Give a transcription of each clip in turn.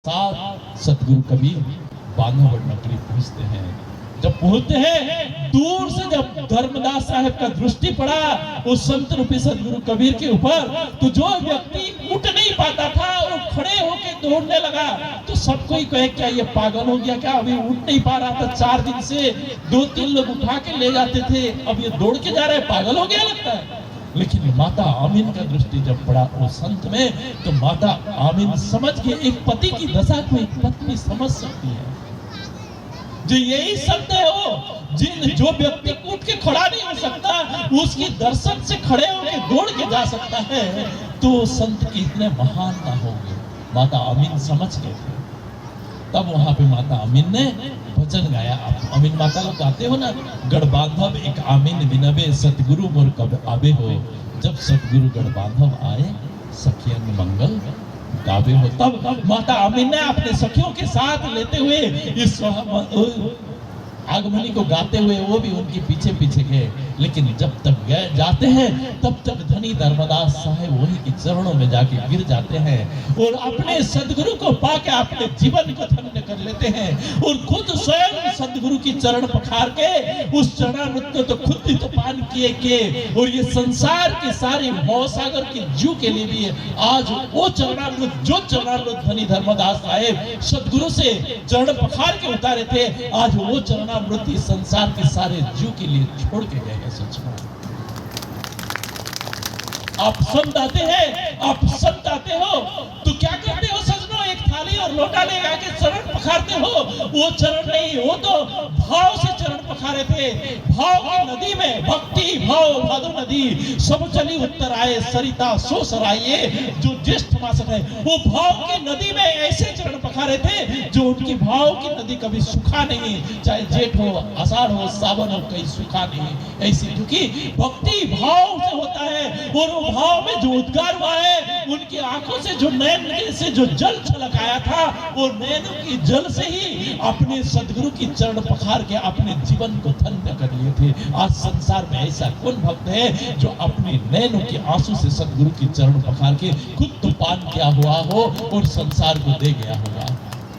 साथ सतगुरु कबीर बांधवगढ़ नगरी पहुंचते हैं। जब पहुंचते हैं, दूर से जब धर्मदास साहब का दृष्टि पड़ा उस संत रूपी सतगुरु कबीर के ऊपर, तो जो व्यक्ति उठ नहीं पाता था वो खड़े होके दौड़ने लगा। तो सबको ही कहे क्या ये पागल हो गया क्या, अभी उठ नहीं पा रहा था, 4 दिन से 2-3 लोग उठा के ले जाते थे, अब ये दौड़ के जा रहा है, पागल हो गया लगता है। लेकिन माता आमीन का दृष्टि जब पड़ा वो संत में, तो माता आमीन समझ के, एक पति की दशा को एक पत्नी समझ सकती है। जो यही शब्द है वो, जो व्यक्ति उठ के खड़ा नहीं हो सकता, उसकी दर्शन से खड़े होकर दौड़ के जा सकता है, तो संत इतने महान ना होंगे। माता आमीन समझ गए थे। तब वहां पे माता आमीन ने भजन गाया। आप आमीन माता लोग गाते हो ना, गढ़ बांधव एक आमीन बिनबे सतगुरु मोर कब आबे हो। जब सतगुरु गढ़ बांधव आए सखियन मंगल गावे हो। तब माता आमीन ने अपने सखियों के साथ लेते हुए इस आगमनी को गाते हुए वो भी उनके पीछे पीछे गए। लेकिन जब तक गए जाते हैं, तब तक धनी धर्मदास साहब वही के चरणों में जाके गिर जाते हैं और अपने सदगुरु को पाके अपने जीवन को धन्य कर लेते हैं। और खुद स्वयं सदगुरु की चरण पखार के उस चरणामृत को तो खुद ही तो पान किए और ये संसार के सारे भवसागर के जीव के लिए भी आज वो चरणामृत, जो चरणामृत धनी धर्मदास साहब सदगुरु से चरण पखार के उतारे थे, आज वो चरणामृत इस संसार के सारे जीव के लिए छोड़ के गए हैं। सच में आप संत आते हैं, आप संत आते हो तो क्या करते हो सजनों, एक थाली और लोटा ले आके चरण पखारते हो। वो चरण नहीं, वो तो भाव से चरण पखारे थे। भाव की नदी में भक्ति भाव भादो नदी सब चली उत्तर आए, सरिता सो सराइए जो ज्येष्ठ मास है। वो भाव की नदी में ऐसे चरण पखारे थे जो उनकी भाव की नदी कभी सूखा नहीं, चाहे जेठ हो, आषाढ़ हो, सावन हो, कहीं सूखा नहीं ऐसी, क्योंकि भक्ति भाव से होता है। और वो भाव में जो उद्गार हुआ है, उनकी आंखों से जो नैन से जो जल छलक आया था, वो नैनों की जल से ही अपने सदगुरु की चरण पखार के अपने जीवन को धन्य कर लिए थे। आज संसार में ऐसा कौन भक्त है जो अपने नैनों के आंसू से सदगुरु की चरण पखार के खुद तो पान किया हुआ हो और संसार को दे गया होगा।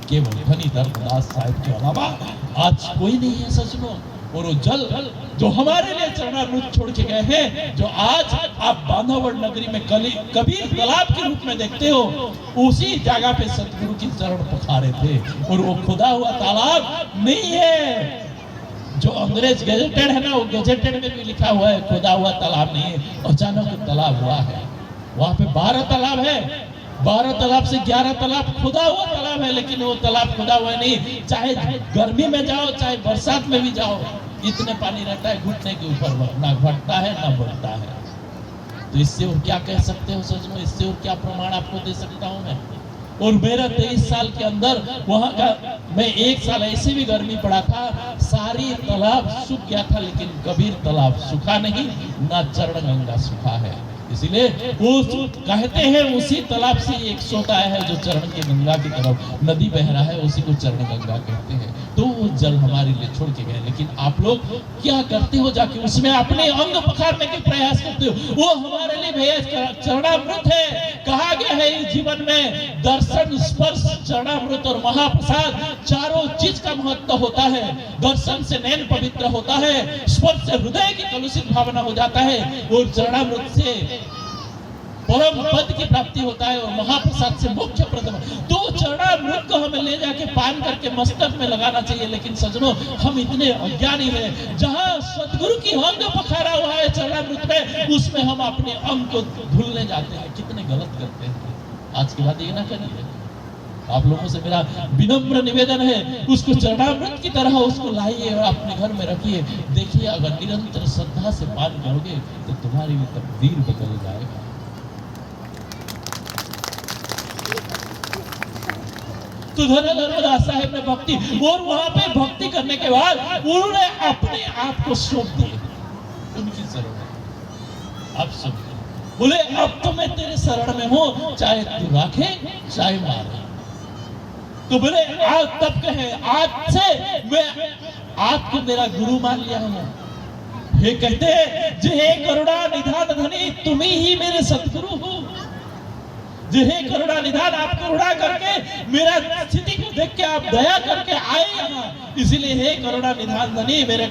केवल धनी धर्मदास साहब के अलावा आज कोई नहीं है सजनों। और वो जल जो हमारे लिए चरणामृत छोड़ के गए हैं, जो आज आप बांधवगढ़ नगरी में कबीर तालाब के रूप में देखते हो, उसी जगह पे सतगुरु की चरण पखारे थे। और वो खुदा हुआ तालाब नहीं है जो अंग्रेज गजेटेड है ना, वो गजेटेड में भी लिखा हुआ है खुदा हुआ तालाब नहीं है, अचानक तालाब हुआ है। वहां पे 12 तालाब है, 12 तालाब से 11 तालाब खुदा हुआ तालाब है, लेकिन वो तालाब खुदा हुआ नहीं। चाहे गर्मी में जाओ चाहे बरसात में भी जाओ, इतने पानी रहता है घुटने के ऊपर, ना घटता है ना बढ़ता है। तो इससे और क्या कह सकते हो सजनों, इससे और क्या प्रमाण आपको दे सकता हूं मैं। और मेरा 23 साल के अंदर वहां का, मैं 1 साल ऐसे भी गर्मी पड़ा था, सारी तालाब सूख गया था, लेकिन कबीर तालाब सूखा नहीं, ना चरण गंगा सूखा है। इसीलिए वो कहते हैं उसी तालाब से एक सोता है जो चरण के गंगा की तरफ नदी बह रहा है, उसी को चरण गंगा कहते हैं। तो वो जल हमारे लिए छोड़ के गए, लेकिन आप लोग क्या करते हो, जाके उसमें अपने अंग पखारने के प्रयास करते हो। वो हमारे लिए भैया चरणामृत है। कहा गया है इस जीवन में दर्शन स्पर्श चरणामृत और महाप्रसाद चारों चीज का महत्व होता है। दर्शन से नैन पवित्र होता है, स्पर्श से हृदय की कलुषित भावना हो जाता है, और चरणामृत से परम पद की प्राप्ति होता है, और महाप्रसाद से मुख्य प्रथम। तो चरणामृत को हमें ले जाके पान करके मस्तक में लगाना चाहिए। लेकिन सजनों हम इतने अज्ञानी हैं, जहां सदगुरु की अंग पखारा हुआ है चरणामृत में, उसमें हम अपने अंग को धुलने जाते हैं। कितने गलत करते हैं। आज के बाद ये ना करिए। आप लोगों से मेरा विनम्र निवेदन है, उसको चरणामृत की तरह उसको लाइए और अपने घर में रखिए। देखिए अगर निरंतर श्रद्धा से पान करोगे तो तुम्हारी भी तकदीर बदल जाएगा। तो धर्मदास साहब ने भक्ति, और वहां पे भक्ति करने के बाद उन्होंने अपने आप को सौंप दिए उनकी शरण में। अब सब बोले अब तो मैं तेरे शरण में हूं, चाहे तू राखे चाहे मारे। तो बोले आज तब कहे, आज से मैं आपको मेरा गुरु मान लिया हूं। ये कहते हैं जे हे करुणा निधान धनी, तुम ही मेरे सतगुरु हो। जो हे करुणा निधान, आप करुणा करके मेरा स्थिति को देख के आप दया करके आए यहाँ, इसीलिए हे करुणा निधान धनी मेरे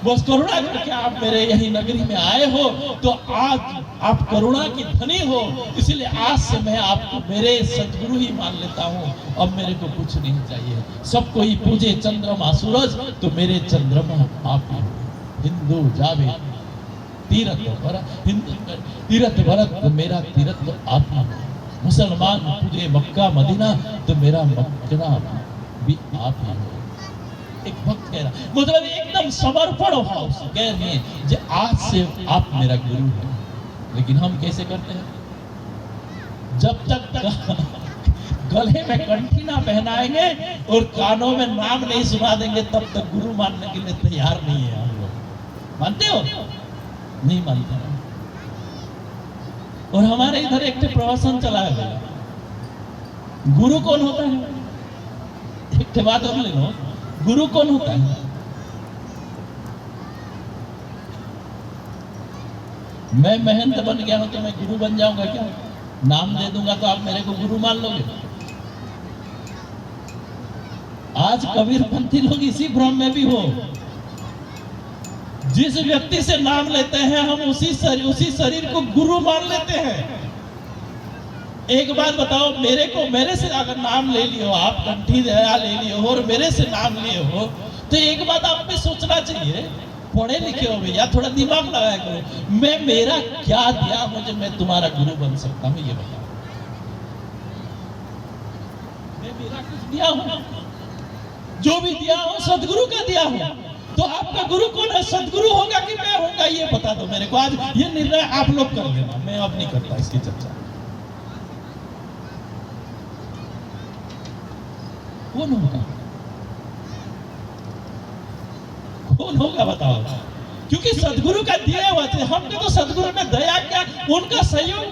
बस करुणा करके आप मेरे यही नगरी में आए हो, तो आज आप करुणा की धनी हो, इसीलिए आज से मैं आपको मेरे सदगुरु ही मान लेता हूँ। अब मेरे को कुछ नहीं चाहिए। सब कोई पूजे चंद्रमा सूरज, तो मेरे चंद्रमा आप ही हो। हिंदू जावे तीरथ भरत, हिंदू तीरथ भरत, तो मेरा तीरथ तो आप ही हो। मुसलमान पूजे मक्का मदीना, तो मेरा मक्का भी आप ही हो। एक भक्त कह रहा, मतलब एकदम समर्पण भाव से कह रही है कि आज से आप मेरा गुरु है। लेकिन हम कैसे करते हैं? जब तक गले में कंठी ना पहनाएंगे और कानों में नाम नहीं सुना देंगे, तब तक गुरु मानने के लिए तैयार नहीं है हम लोग। मानते हो? नहीं मानते। और हमारे इधर एक प्रवचन चला है, गुरु कौन होता है? एक बात और ले लो, गुरु कौन होता है? मैं महंत बन गया हूं तो मैं गुरु बन जाऊंगा क्या? नाम दे दूंगा तो आप मेरे को गुरु मान लोगे? आज कबीरपंथी लोग इसी भ्रम में भी हो। जिस व्यक्ति से नाम लेते हैं हम उसी शरीर को गुरु मान लेते हैं। एक बात बताओ, मेरे से अगर नाम ले लियो आप, कंठी दया ले लियो और मेरे से नाम लिए हो, तो एक बात आप पे सोचना चाहिए, पढ़े लिखे हो भैया, थोड़ा दिमाग लगाया करो। मैं मेरा क्या दिया हूं जो मैं तुम्हारा गुरु बन सकता हूं? ये बताओ। मैं मेरा कुछ दिया हूं? जो भी दिया हूं सदगुरु का दिया हूं। तो आपका गुरु कौन है? सदगुरु होगा कि मैं होगा? ये बता दो मेरे को। आज ये निर्णय आप लोग कर लेना, मैं अब नहीं करता इसकी चर्चा। कौन होगा? कौन होगा बताओ? क्योंकि सदगुरु का दिए हुआ थे, हमने तो सदगुरु ने दया किया, उनका सहयोग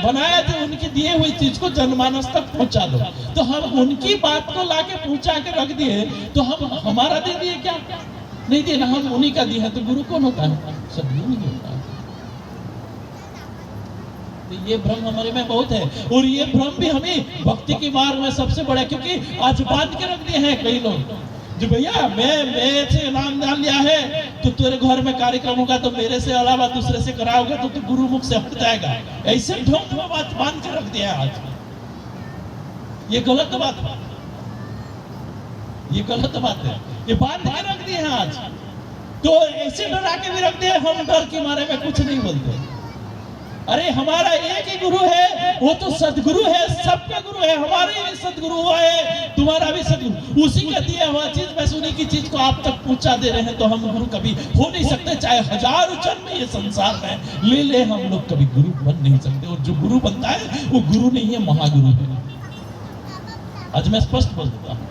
बनाया थे, उनकी दिए हुई चीज को जनमानस तक पहुंचा दो। तो हम उनकी बात को लाके पहुंचा के रख दिए, तो हम हमारा दे दिए क्या? नहीं दिए ना, हम उन्हीं का दिया। तो गुरु कौन होता है? सदगुरु ही होता है। तो ये भ्रम हमारे में बहुत है, और ये भ्रम भी हमें भक्ति की मार्ग में सबसे बड़ा, क्योंकि आज बांध के रख दिए हैं कई लोग जो भैया मैं से नाम डाल लिया है, तो तेरे घर में कार्यक्रम होगा तो मेरे से अलावा दूसरे से कराओगे तो तू गुरु मुख से हट जाएगा। ऐसे ढोंग में बात बांध के रख दिया आज। ये गलत बात है, ये गलत बात है, ये बांध के रख दिए हैं आज। तो ऐसे डरा के भी रख दिए, हम डर के मारे में कुछ नहीं बोलते। अरे हमारा एक ही गुरु है, वो तो सदगुरु है, सबका गुरु है। हमारे भी सदगुरु है, तुम्हारा भी सदगुरु, उसी का दिया हुआ चीज, बस उन्हीं की चीज को आप तक पहुंचा दे रहे हैं। तो हम गुरु कभी हो नहीं सकते, चाहे हजारों जन्म ये संसार में ले ले, हम लोग कभी गुरु बन नहीं सकते। और जो गुरु बनता है वो गुरु नहीं है, महागुरु है। आज मैं स्पष्ट बोल देता हूं।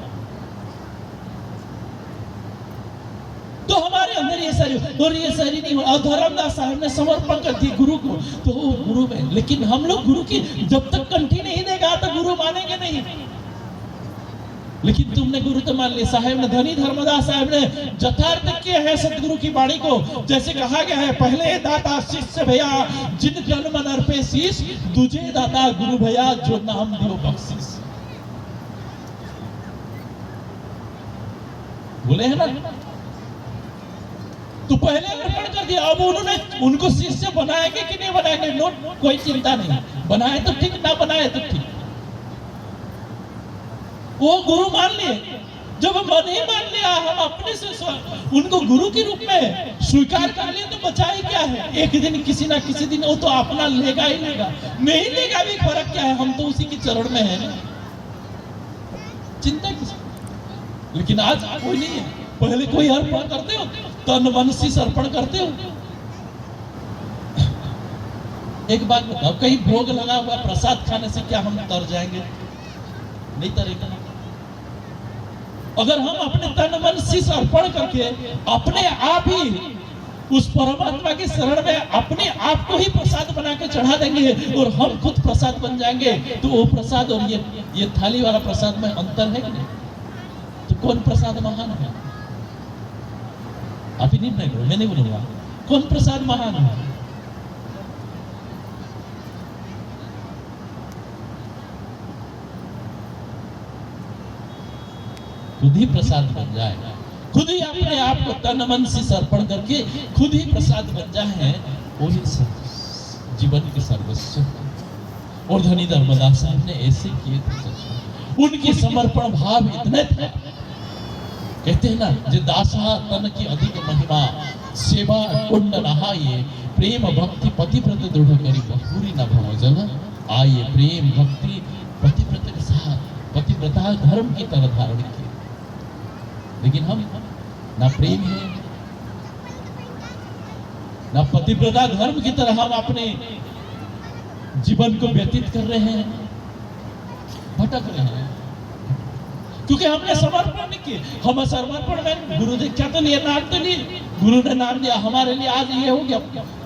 तो हमारे अंदर ये सारी, और ये सारी नहीं हो। धर्मदास साहब ने समर्पण कर दी गुरु को, तो वो गुरु में। लेकिन हम लोग गुरु की जब तक कंठी नहीं देगा तो गुरु मानेंगे नहीं। लेकिन तुमने गुरु तो मान लिया। साहब ने, धनी धर्मदास साहब ने यथार्थ किया है सतगुरु की वाणी को। जैसे कहा गया है, पहले दाता शिष्य भैया, जिन जन्म नर पे शीश, दूजे दाता गुरु भैया, जो नाम दियो बख्शिश। बोले है ना, तो पहले अर्पण कर दिया। अब उन्होंने उनको शिष्य बनाएंगे कि नहीं बनाएंगे, नो कोई चिंता नहीं, बनाए तो ठीक, ना बनाए तो ठीक, वो गुरु मान लिए। जब हम नहीं मान लिया, हम अपने से उनको गुरु के रूप में स्वीकार कर लिए, तो बचाए क्या है? एक दिन किसी ना किसी दिन वो तो अपना लेगा ही लेगा, नहीं लेगा भी फर्क क्या है, हम तो उसी के चरण में है ना, चिंता किसी। लेकिन आज कोई नहीं है। पहले कोई अर्पण करते हो, तन मन से अर्पण करते हो। एक बात बताओ, कहीं भोग लगा हुआ प्रसाद खाने से क्या हम तर जाएंगे? नहीं तरेगा। अगर हम अपने तन मन से अर्पण करके अपने आप ही उस परमात्मा के शरण में अपने आप को ही प्रसाद बना के चढ़ा देंगे और हम खुद प्रसाद बन जाएंगे, तो वो प्रसाद और ये थाली वाला प्रसाद में अंतर है कि नहीं? तो कौन प्रसाद महान है? आप ही निर्णय करो, मैं नहीं बोलूंगा कौन प्रसाद महान है। खुद ही प्रसाद बन जाए, खुद ही अपने आप को तन मन से समर्पण करके खुद ही प्रसाद बन जाए, वही जीवन के सर्वस्व। और धनी धर्मदास साहब ने ऐसे किए थे, उनकी समर्पण भाव इतने थे, कहते हैं ना, जे दासा तन की अधिक महिमा, सेवा कुंड नहाइए, प्रेम भक्ति पतिव्रत दृढ़ करी बहुरी न भव जल आइए। प्रेम भक्ति पतिव्रत के साथ पतिव्रता धर्म की तरह धारण की, लेकिन हम ना प्रेम है ना पतिव्रता धर्म की तरह हम अपने जीवन को व्यतीत कर रहे हैं, भटक रहे हैं, क्योंकि हमने समर्पण नहीं किए। हम समर्पण में गुरु दीक्षा तो लिए, नाम तो लिए, गुरु ने नाम दिया, हमारे लिए आज ये हो गया,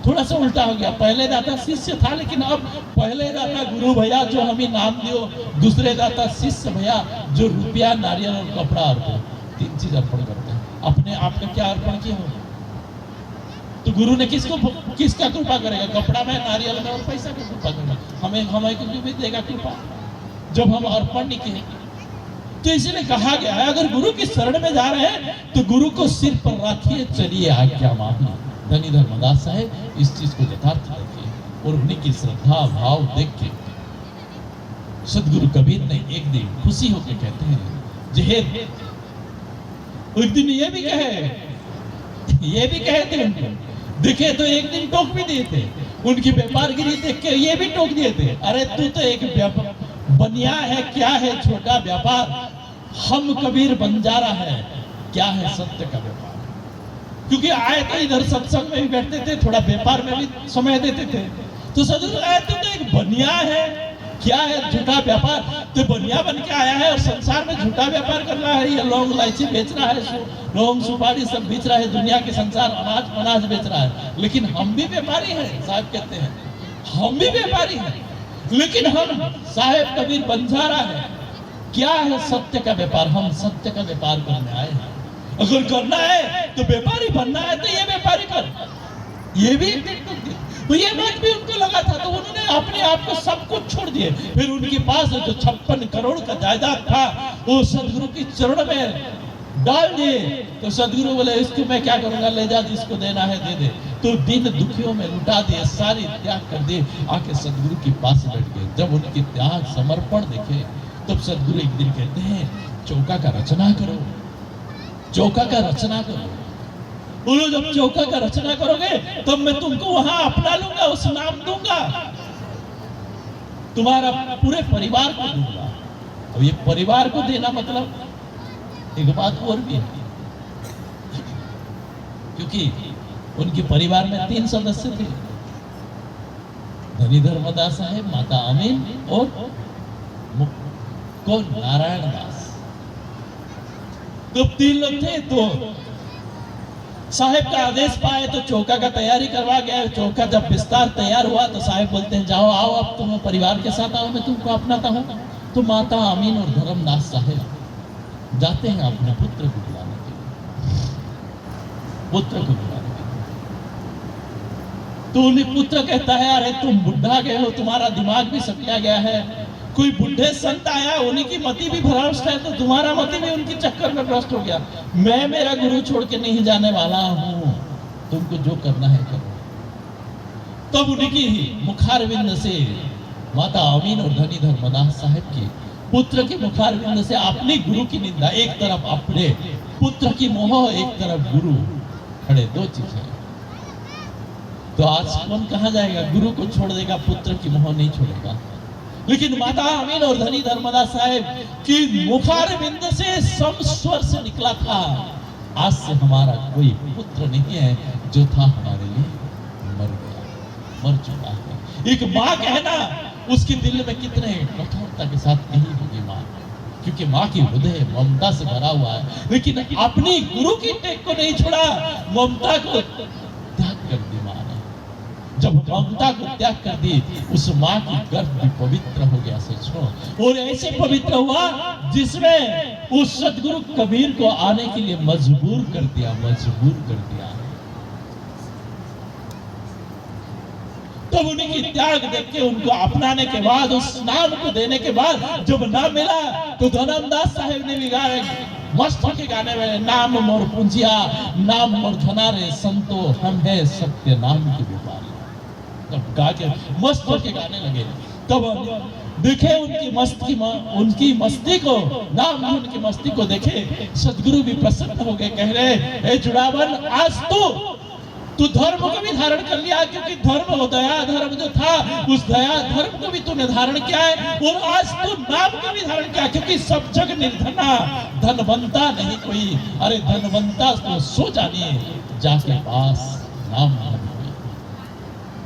थोड़ा सा उल्टा हो गया। पहले दाता शिष्य था, लेकिन अब पहले दाता गुरु भैया जो हमें नाम दियो, दूसरे दाता शिष्य भैया जो रुपया नारियल और कपड़ा अर्पण, 3 चीज अर्पण करते हैं। अपने आप का क्या अर्पण किया हो तो गुरु ने किसका कृपा करेगा? कपड़ा में, नारियल में और पैसा का कृपा करेगा। हमें क्यों भी देगा कृपा जब हम अर्पण नहीं किए? तो इसलिए कहा गया है, अगर गुरु की शरण में जा रहे हैं तो गुरु को सिर पर रखिए, चलिए आज्ञा मानिए। धनी धर्मदास साहब इस चीज को यथार्थ रखिए, और उन्हीं की श्रद्धा भाव देख के सदगुरु कबीर ने एक दिन खुशी होकर कहते हैं, जहेद एक दिन ये भी कहे थे उनको, दिखे तो एक दिन टोक भी दिए थे, उनकी व्यापारगिरी देख के ये भी टोक दिए थे, अरे तू तो एक बनिया है, क्या है छोटा व्यापार, हम कबीर बंजारा है, क्या है सत्य का व्यापार। क्योंकि आए तो इधर सत्संग में भी बैठते थे, थोड़ा व्यापार में भी समय देते थे, तो सदगुरु आए तो एक बनिया है, क्या है झूठा व्यापार, तो बनिया बन के आया है और संसार में झूठा व्यापार कर रहा है, ये लौंग इलायची बेच रहा है, लौंग सुपारी सब बेच रहा है, दुनिया के संसार अनाज बेच रहा है। लेकिन हम भी व्यापारी हैं, साहब कहते हैं हम भी व्यापारी हैं, लेकिन हम साहेब कबीर बंजारा है, क्या है सत्य का व्यापार, हम सत्य का व्यापार करने आए हैं। अगर करना है तो व्यापारी बनना है तो ये व्यापारी कर, ये भी तो ये बात भी उनको लगा था, तो उन्होंने अपने आप को सब कुछ छोड़ दिए। फिर उनके पास जो 56 करोड़ का जायदाद था वो सदगुरु की चरण में डाल दिए। तो सदगुरु बोले इसको मैं क्या करूंगा, ले जा, जिसको देना है दे दे। तो दिन दुखियों में लुटा दिए, सारी त्याग कर दिए, आके सदगुरु के पास बैठ गए। जब उनके त्याग समर्पण देखे तब सदगुरु एक दिन कहते हैं, चौका का रचना करो, चौका का रचना करो। बोलो जब चौका का रचना करोगे तब मैं तुमको वहां अपना लूंगा, उस नाम दूंगा, तुम्हारा पूरे परिवार को दूंगा। अब ये परिवार को देना मतलब एक बात और भी है, क्योंकि उनके परिवार में 3 सदस्य थे, धनी धर्मदास साहेब, माता अमीन और कौन, नारायण दास। तो 3 लोग थे। तो साहेब का आदेश पाए तो चौका का तैयारी करवा गया। चौका जब विस्तार तैयार हुआ तो साहेब बोलते हैं, जाओ आओ अब तुम परिवार के साथ आओ, मैं तुमको अपनाता हूँ। तो माता अमीन और धर्मदास साहेब जाते हैं अपने पुत्र को बुलाने के लिए, पुत्र को बुलाने के लिए। तो उन्हें पुत्र कहता है, अरे तुम बुढ़ा गए हो, तुम्हारा दिमाग भी सकला गया है, कोई बुढ़े संत आया, उन्हीं की मति भी भ्रष्ट है, तो तुम्हारा मति भी उनकी चक्कर में भ्रष्ट हो गया। मैं मेरा गुरु छोड़ के नहीं जाने वाला हूं, तुमको जो करना है करो। तब उनकी मुखारविंद से माता अमीन और धनी धर्मदास साहेब की पुत्र के मुखारविंद से अपने गुरु की निंदा, एक तरफ अपने पुत्र की मोह, एक तरफ गुरु, खड़े 2 चीज है। तो आज कौन कहा जाएगा, गुरु को छोड़ देगा, पुत्र की मोह नहीं छोड़ेगा। लेकिन माता अमीन और धनी धर्मदास साहेब की मुखारविंद से समस्वर से निकला था, आज से हमारा कोई पुत्र नहीं है, जो था हमारे लिए मर गया, मर चुका है। एक माँ कहना, उसके दिल में कितने कठोरता के साथ नहीं होगी माँ, क्योंकि माँ की हृदय ममता से भरा हुआ है, लेकिन अपनी गुरु की टेक को नहीं छोड़ा, ममता को त्याग कर दी माँ ने। जब ममता को त्याग कर दी, उस माँ की गर्भ भी पवित्र हो गया, सोचो। और ऐसे पवित्र हुआ जिसमें उस सदगुरु कबीर को आने के लिए मजबूर कर दिया, मजबूर कर दिया। तब उनकी त्याग देख के, उनको अपनाने के बाद, उस नाम को देने के बाद जब ना मिला तो धर्मदास साहेब ने मस्त के गाने में नाम मोर पूंजिया नाम मोर धनारे संतो हम है सत्य नाम के व्यापारी, तब गा के मस्त के गाने लगे। तब देखे उनकी मस्ती को, नाम उनकी मस्ती को देखे सदगुरु भी प्रसन्न हो गए। कह रहे हे जुड़ावन, आज तू धर्म को भी धारण कर लिया, क्योंकि धर्म हो दया धर्म जो था उस दया धर्म को भी तूने धारण किया है, और आज तू नाम को भी धारण किया, क्योंकि सब जग निर्धना धनवंता नहीं कोई, अरे धनवंता तो सो जानिए जाके पास नाम धन।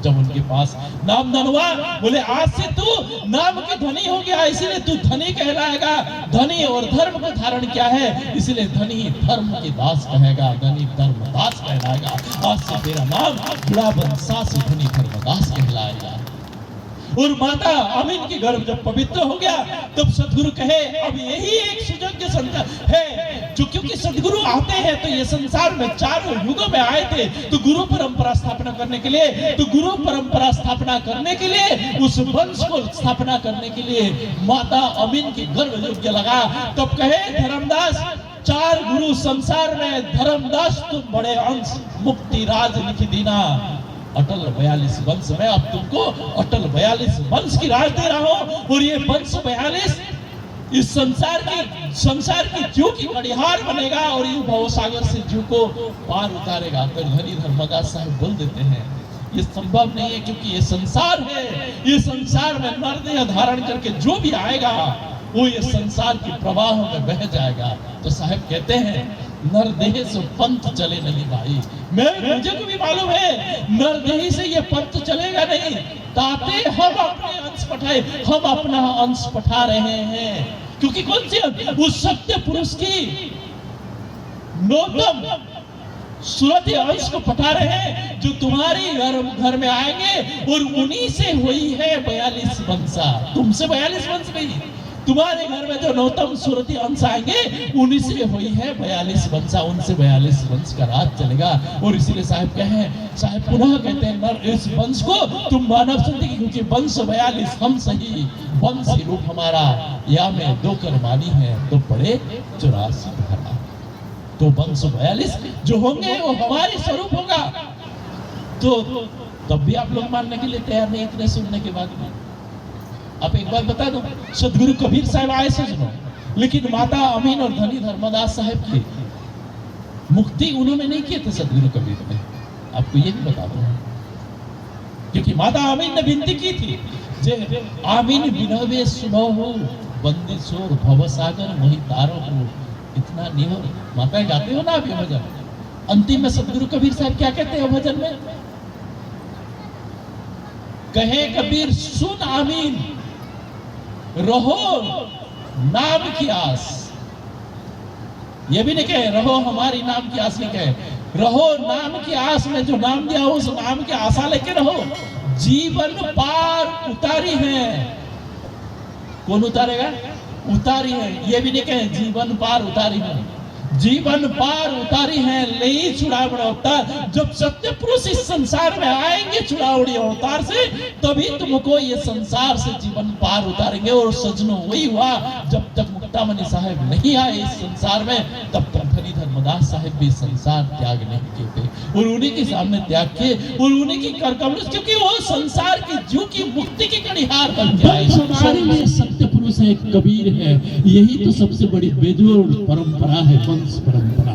जब उनके पास नाम धन हुआ, बोले आज से तू नाम के धनी हो गया, इसीलिए तू धनी कहलाएगा। धनी और धर्म को धारण किया है, इसलिए धनी धर्म के दास कहेगा, धनी धर्म दास कहलाएगा। आज से तेरा नाम जुड़ावन सासी धनी धर्मदास कहलाएगा। और माता अमीन की गर्भ जब पवित्र हो गया, तब सदगुरु कहे अब यही एक सुयोग्य संसार है, जो क्योंकि सदगुरु आते हैं तो ये संसार में चारों युगों में आए थे, तो गुरु परंपरा स्थापना करने के लिए, तो गुरु परंपरा स्थापना करने के लिए, उस वंश को स्थापना करने के लिए माता अमीन की गर्भ योग्य लगा। तब कहे धर्मदास, चार गुरु संसार में, धर्मदास तुम बड़े अंश, मुक्ति राज लिख दीना, अटल 42 वंश में अब तुमको अटल 42 वंश की राज दे रहा हूं, और ये वंश 42 इस संसार की जीव की कड़िहार बनेगा, और ये भवसागर से जीव को पार उतारेगा। तो धनी धर्मदास साहब बोल देते हैं ये संभव नहीं है, क्योंकि ये संसार है, ये संसार में नरदेह धारण करके जो भी आएगा वो ये संसार के प्रवाह में बह जाएगा। तो साहब कहते हैं नरदेह से पंथ चले नहीं भाई, मुझे को भी मालूम है नरदेही से ये पंथ चलेगा नहीं, ताते हम अपने अंश पठाए, हम अपना अंश पठा रहे हैं, क्योंकि कौन सी उस सत्य पुरुष की नौतम सूरत अंश को पठा रहे हैं, जो तुम्हारी घर में आएंगे, और उन्हीं से हुई है 42 वंशा, तुमसे 42 वंश नहीं, तुम्हारे घर में जो नौतम सूरती अंश आएंगे उन्हीं से हुई है 42 वंशा, उनसे 42 वंश का राज चलेगा। और इसीलिए साहब पुनः कहते हैं नर इस वंश को तुम मानव समझिए, क्योंकि वंश 42 हम सही, वंश रूप हमारा या में 2 कर्मानी है, तो बड़े 84 धारा, तो वंश 42 जो होंगे वो हमारे स्वरूप होगा। तो तब भी आप लोग मानने के लिए तैयार नहीं, इतने सुनने के बाद में। आप एक बात बता दो, सदगुरु कबीर साहब आए सजनो, लेकिन माता अमीन और धनी धर्मदास साहब की मुक्ति उन्होंने नहीं किए थे सदगुरु कबीर ने, आपको ये भी बता दो, क्योंकि माता अमीन ने विनती की थी, जे आमीन बिनवे सुनो हो बंदिशोर भवसागर मोहि तारो हो, इतना नहीं हो। माता गाते हो ना आप ये भजन, अंतिम में सदगुरु कबीर साहब क्या कहते हैं भजन में, कहे कबीर सुन आमीन रहो नाम की आस, ये भी नहीं कहे रहो हमारी नाम की आस, नहीं कहे रहो नाम की आस में, जो नाम दिया हो उस नाम की आशा लेके रहो। जीवन पार उतारी है, कौन उतारेगा, उतारी है, ये भी नहीं कहे जीवन पार उतारी है, जीवन पार उतारी है ले चुड़ावड़ी अवतार। जब सत्य पुरुष इस संसार में आएंगे चुड़ावड़ी अवतार से, तभी तुमको ये संसार से जीवन पार उतारेंगे। और सजनों वही हुआ, जब तक मुक्तामणि साहब नहीं आए इस संसार में, तब तक धनी धर्मदास साहब भी संसार त्याग नहीं किए थे, और उन्हीं के सामने त्याग किए, और उन्हीं की करकमल, क्योंकि वो संसार की जीव की मुक्ति की कड़िहार बन जाए। संसार में सत्य पुरुष है, कबीर है, यही तो सबसे बड़ी बेजोड़ परंपरा है, वंश परंपरा,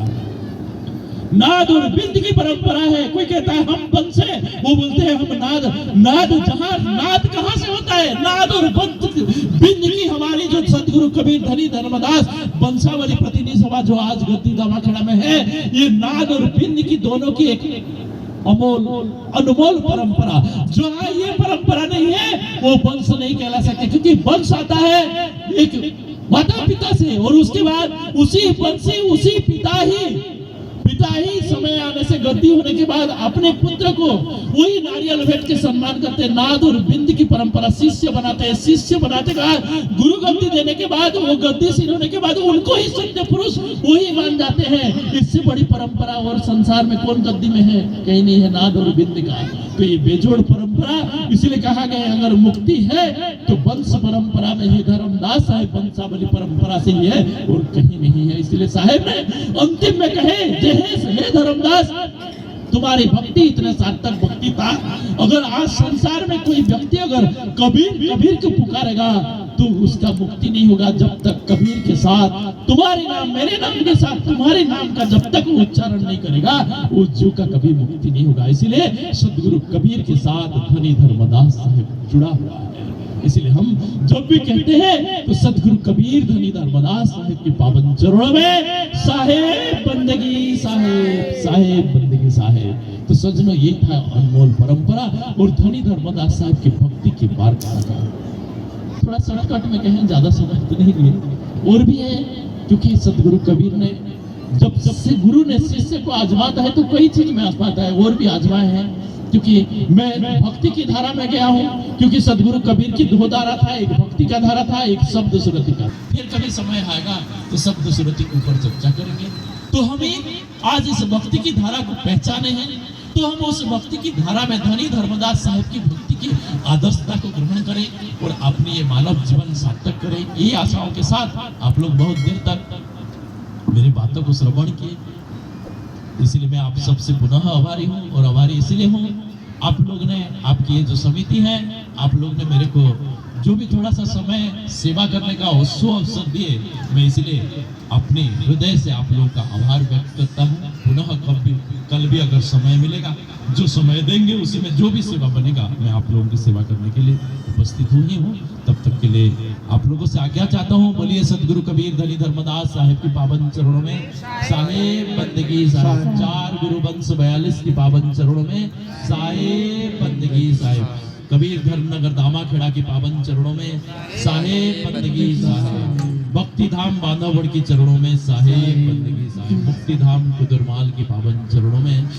नाद और बिंद की परंपरा है। कोई कहता है हम वंश है, वो बोलते हैं हम नाद, नाद जहां नाद कहां से होता है, नाद और बिंद की हमारी जो सदगुरु कबीर धनी धर्मदास वंशावली प्रतिनिधि सभा जो आज गद्दी दवाखाना में है, ये नाद और बिंद की दोनों की एक अमोल अनमोल परंपरा, जो ये परंपरा नहीं है वो वंश नहीं कहला सकते, क्योंकि वंश आता है एक माता पिता से, और उसके बाद उसी वंश से उसी पिता पिता ही समय आने से गद्दी होने के बाद अपने पुत्र को वही नारियल भेंट के सम्मान करते, नाद और बिंद की परंपरा, शिष्य बनाते हैं। शिष्य बनाते का गुरु गद्दी देने के बाद, वो गद्दी सिर होने के बाद उनको ही सत्य पुरुष वही मान जाते हैं। इससे बड़ी परंपरा और संसार में कौन गद्दी में है? कहीं नहीं है नाद और बिंद का। तो ये बेजोड़ परंपरा, इसलिए कहा गया अगर मुक्ति है तो वंश परंपरा में ही धर्मदास साहेब वंशावली परंपरा से ही है और कहीं नहीं है। इसलिए साहेब ने अंतिम में कहे, हे धर्मदास, तुम्हारी भक्ति इतने सार्थक भक्ति था, अगर आज संसार में कोई व्यक्ति अगर कबीर को पुकारेगा तो उसका मुक्ति नहीं होगा जब तक कबीर के साथ तुम्हारे नाम, मेरे नाम के साथ तुम्हारे नाम का जब तक उच्चारण नहीं करेगा, उस जीव का कभी मुक्ति नहीं होगा। इसलिए सदगुरु कबीर के साथ धनी धर्मदास साहेब जुड़ा हुआ है। इसलिए हम जब भी कहते हैं तो सदगुरु कबीर धनी धर्मदास साहेब के पावन चरणों में साहेब बंदगी, साहेब बंदगी साहेब। तो सज्जनों, ये था अनमोल परंपरा और धनी धर्मदास साहेब की भक्ति की बार कहा। थोड़ा शॉर्टकट में कहें, ज्यादा समय तो नहीं लिए। और भी है, क्योंकि सदगुरु कबीर ने जब से गुरु ने शिष्य को आजमाता है तो कई चीज में आजमाता है, और भी आजमाए हैं। क्योंकि मैं भक्ति की धारा में गया हूँ, क्योंकि सदगुरु कबीर की दो धारा था, एक भक्ति का धारा था, एक शब्द सुरति का। फिर कभी समय आएगा तो शब्द सुरति के ऊपर चर्चा करेंगे। तो हमें आज इस भक्ति की धारा को पहचाने हैं, तो हम उस भक्ति की धारा में धनी धर्मदास साहब की भक्ति की आदर्शता को ग्रहण करें और अपने ये मानव जीवन सार्थक करें। ये आशाओं के साथ आप लोग बहुत देर तक मेरी बातों को श्रवण किए, इसलिए मैं आप सबसे पुनः आभारी हूँ। और आभारी इसलिए हूँ, आप लोग ने, आपकी ये जो समिति है, आप लोग ने मेरे को जो भी थोड़ा सा समय सेवा करने का अवसर दिए, मैं इसलिए अपने हृदय से आप लोगों का आभार व्यक्त करता हूँ। पुनः कल भी अगर समय मिलेगा, जो समय देंगे उसी में जो भी सेवा बनेगा, मैं आप लोगों की सेवा करने के लिए उपस्थित हुई हूँ। तब तक के लिए आप लोगों से आज्ञा चाहता हूँ। बोलिए सदगुरु कबीर धनी धर्मदास साहेब की पावन चरणों में साहेब बंदगी साहेब। 4 गुरु वंश 42 की पावन चरणों में साहेब बंदगी साहेब। कबीर धर्मनगर दामाखेड़ा की पावन चरणों में साहेब बंदगी साहेब। भक्ति धाम बांधवगढ़ की चरणों में साहेब बंदगी साहेब। मुक्ति धाम कुदरमाल की पावन चरणों में